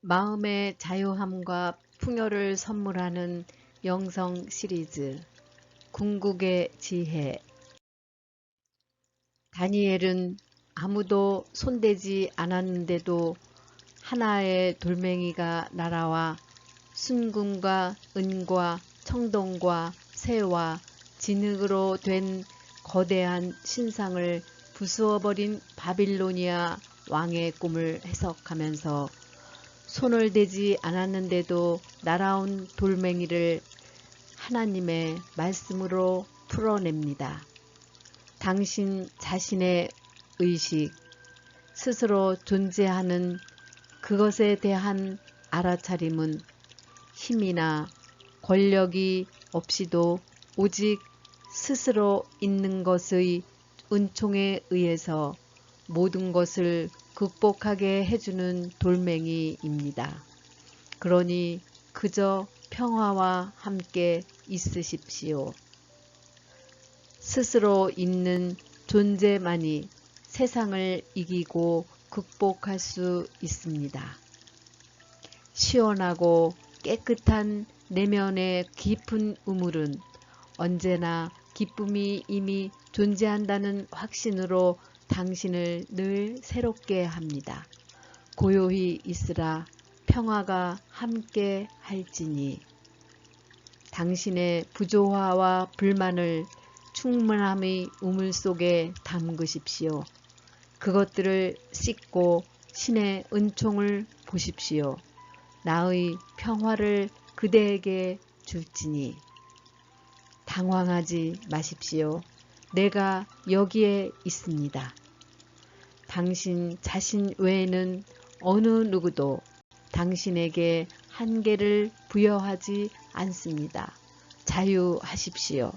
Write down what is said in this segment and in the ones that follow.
마음의 자유함과 풍요를 선물하는 영성 시리즈 궁극의 지혜. 다니엘은 아무도 손대지 않았는데도 하나의 돌멩이가 날아와 순금과 은과 청동과 새와 진흙으로 된 거대한 신상을 부수어버린 바빌로니아 왕의 꿈을 해석하면서 손을 대지 않았는데도 날아온 돌멩이를 하나님의 말씀으로 풀어냅니다. 당신 자신의 의식, 스스로 존재하는 그것에 대한 알아차림은 힘이나 권력이 없이도 오직 스스로 있는 것의 은총에 의해서 모든 것을 극복하게 해주는 돌멩이입니다. 그러니 그저 평화와 함께 있으십시오. 스스로 있는 존재만이 세상을 이기고 극복할 수 있습니다. 시원하고 깨끗한 내면의 깊은 우물은 언제나 기쁨이 이미 존재한다는 확신으로 당신을 늘 새롭게 합니다. 고요히 있으라 평화가 함께 할지니. 당신의 부조화와 불만을 충만함의 우물 속에 담그십시오. 그것들을 씻고 신의 은총을 보십시오. 나의 평화를 그대에게 줄지니. 당황하지 마십시오. 내가 여기에 있습니다. 당신 자신 외에는 어느 누구도 당신에게 한계를 부여하지 않습니다. 자유하십시오.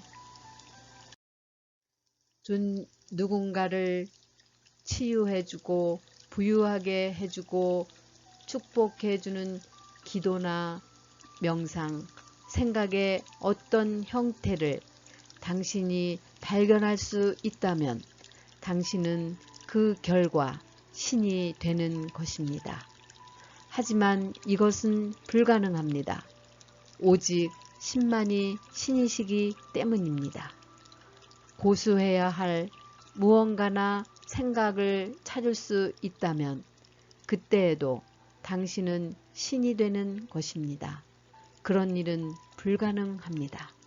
누군가를 치유해주고 부유하게 해주고 축복해주는 기도나 명상, 생각의 어떤 형태를 당신이 발견할 수 있다면 당신은 그 결과 신이 되는 것입니다. 하지만 이것은 불가능합니다. 오직 신만이 신이시기 때문입니다. 고수해야 할 무언가나 생각을 찾을 수 있다면 그때에도 당신은 신이 되는 것입니다. 그런 일은 불가능합니다.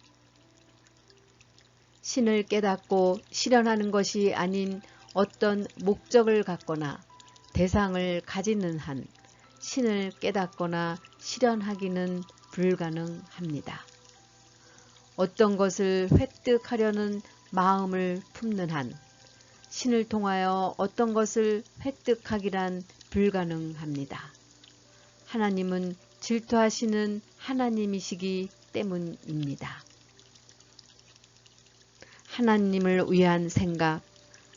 신을 깨닫고 실현하는 것이 아닌 어떤 목적을 갖거나 대상을 가지는 한 신을 깨닫거나 실현하기는 불가능합니다. 어떤 것을 획득하려는 마음을 품는 한 신을 통하여 어떤 것을 획득하기란 불가능합니다. 하나님은 질투하시는 하나님이시기 때문입니다. 하나님을 위한 생각,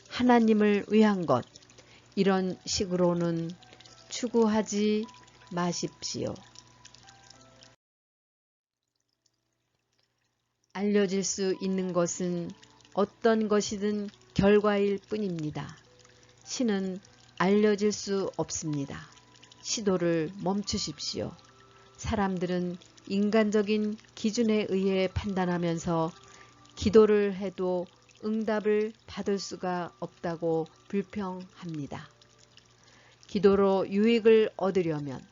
하나님을 위한 것, 이런 식으로는 추구하지 마십시오. 알려질 수 있는 것은 어떤 것이든 결과일 뿐입니다. 신은 알려질 수 없습니다. 시도를 멈추십시오. 사람들은 인간적인 기준에 의해 판단하면서 기도를 해도 응답을 받을 수가 없다고 불평합니다. 기도로 유익을 얻으려면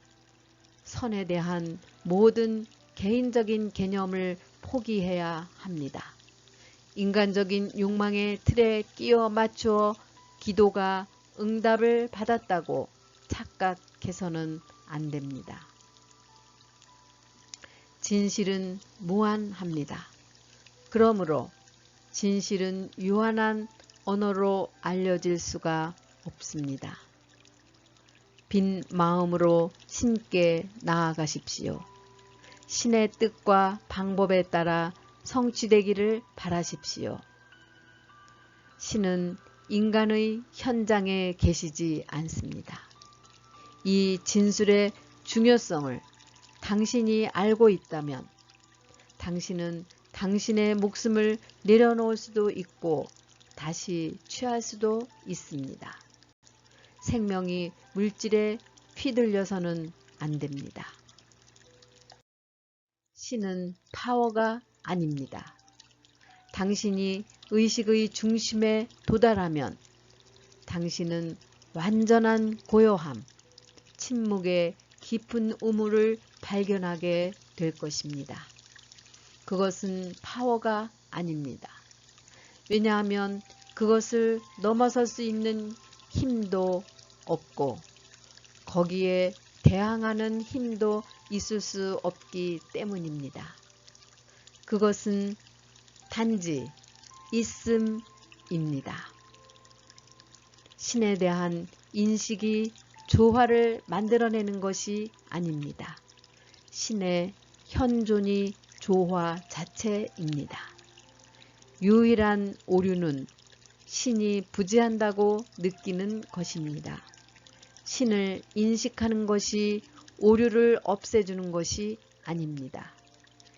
선에 대한 모든 개인적인 개념을 포기해야 합니다. 인간적인 욕망의 틀에 끼워 맞추어 기도가 응답을 받았다고 착각해서는 안 됩니다. 진실은 무한합니다. 그러므로 진실은 유한한 언어로 알려질 수가 없습니다. 빈 마음으로 신께 나아가십시오. 신의 뜻과 방법에 따라 성취되기를 바라십시오. 신은 인간의 현장에 계시지 않습니다. 이 진술의 중요성을 당신이 알고 있다면 당신은 당신의 목숨을 내려놓을 수도 있고 다시 취할 수도 있습니다. 생명이 물질에 휘둘려서는 안 됩니다. 신은 파워가 아닙니다. 당신이 의식의 중심에 도달하면 당신은 완전한 고요함, 침묵의 깊은 우물을 발견하게 될 것입니다. 그것은 파워가 아닙니다. 왜냐하면 그것을 넘어설 수 있는 힘도 없고 거기에 대항하는 힘도 있을 수 없기 때문입니다. 그것은 단지 있음입니다. 신에 대한 인식이 조화를 만들어내는 것이 아닙니다. 신의 현존이 조화 자체입니다. 유일한 오류는 신이 부재한다고 느끼는 것입니다. 신을 인식하는 것이 오류를 없애주는 것이 아닙니다.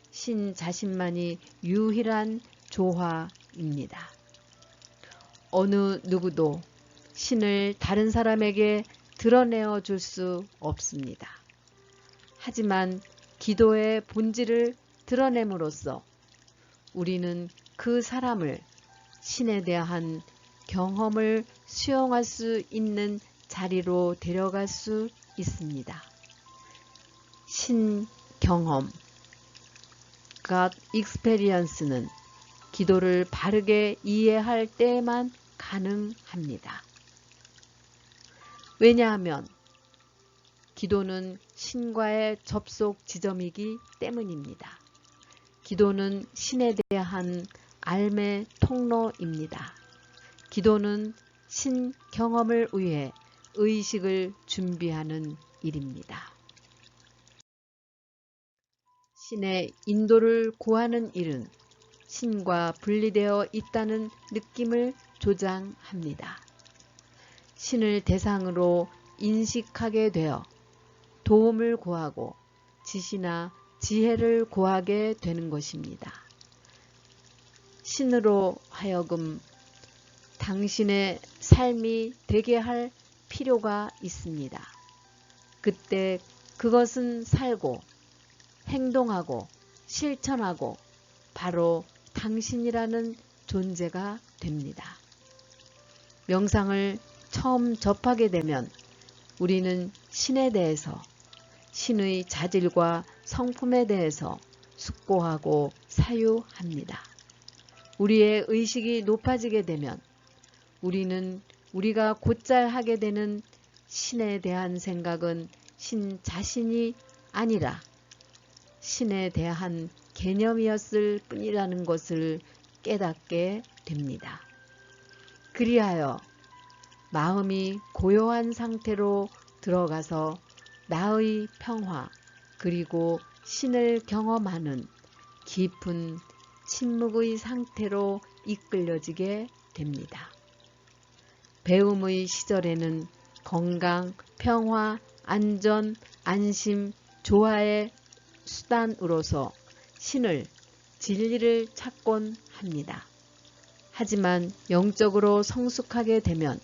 신 자신만이 유일한 조화입니다. 어느 누구도 신을 다른 사람에게 드러내어 줄 수 없습니다. 하지만 기도의 본질을 드러냄으로써 우리는 그 사람을 신에 대한 경험을 수용할 수 있는 자리로 데려갈 수 있습니다. 신 경험, God Experience는 기도를 바르게 이해할 때에만 가능합니다. 왜냐하면 기도는 신과의 접속 지점이기 때문입니다. 기도는 신에 대한 알매 통로입니다. 기도는 신 경험을 위해 의식을 준비하는 일입니다. 신의 인도를 구하는 일은 신과 분리되어 있다는 느낌을 조장합니다. 신을 대상으로 인식하게 되어 도움을 구하고 지시나 지혜를 구하게 되는 것입니다. 신으로 하여금 당신의 삶이 되게 할 필요가 있습니다. 그때 그것은 살고 행동하고 실천하고 바로 당신이라는 존재가 됩니다. 명상을 처음 접하게 되면 우리는 신에 대해서, 신의 자질과 성품에 대해서 숙고하고 사유합니다. 우리의 의식이 높아지게 되면 우리는 우리가 곧잘 하게 되는 신에 대한 생각은 신 자신이 아니라 신에 대한 개념이었을 뿐이라는 것을 깨닫게 됩니다. 그리하여 마음이 고요한 상태로 들어가서 나의 평화 그리고 신을 경험하는 깊은 침묵의 상태로 이끌려지게 됩니다. 배움의 시절에는 건강, 평화, 안전, 안심, 조화의 수단으로서 신을, 진리를 찾곤 합니다. 하지만 영적으로 성숙하게 되면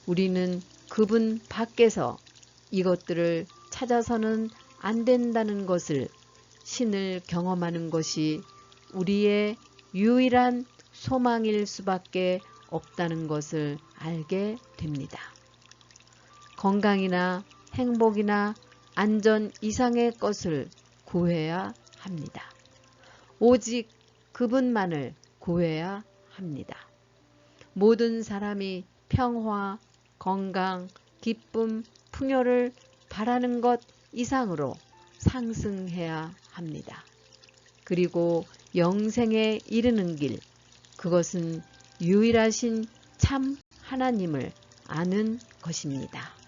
우리는 그분 밖에서 이것들을 찾아서는 안 된다는 것을, 신을 경험하는 것이 우리의 유일한 소망일 수밖에 없다는 것을 알게 됩니다. 건강이나 행복이나 안전 이상의 것을 구해야 합니다. 오직 그분만을 구해야 합니다. 모든 사람이 평화, 건강, 기쁨, 풍요를 바라는 것 이상으로 상승해야 합니다. 그리고 영생에 이르는 길, 그것은 유일하신 참 하나님을 아는 것입니다.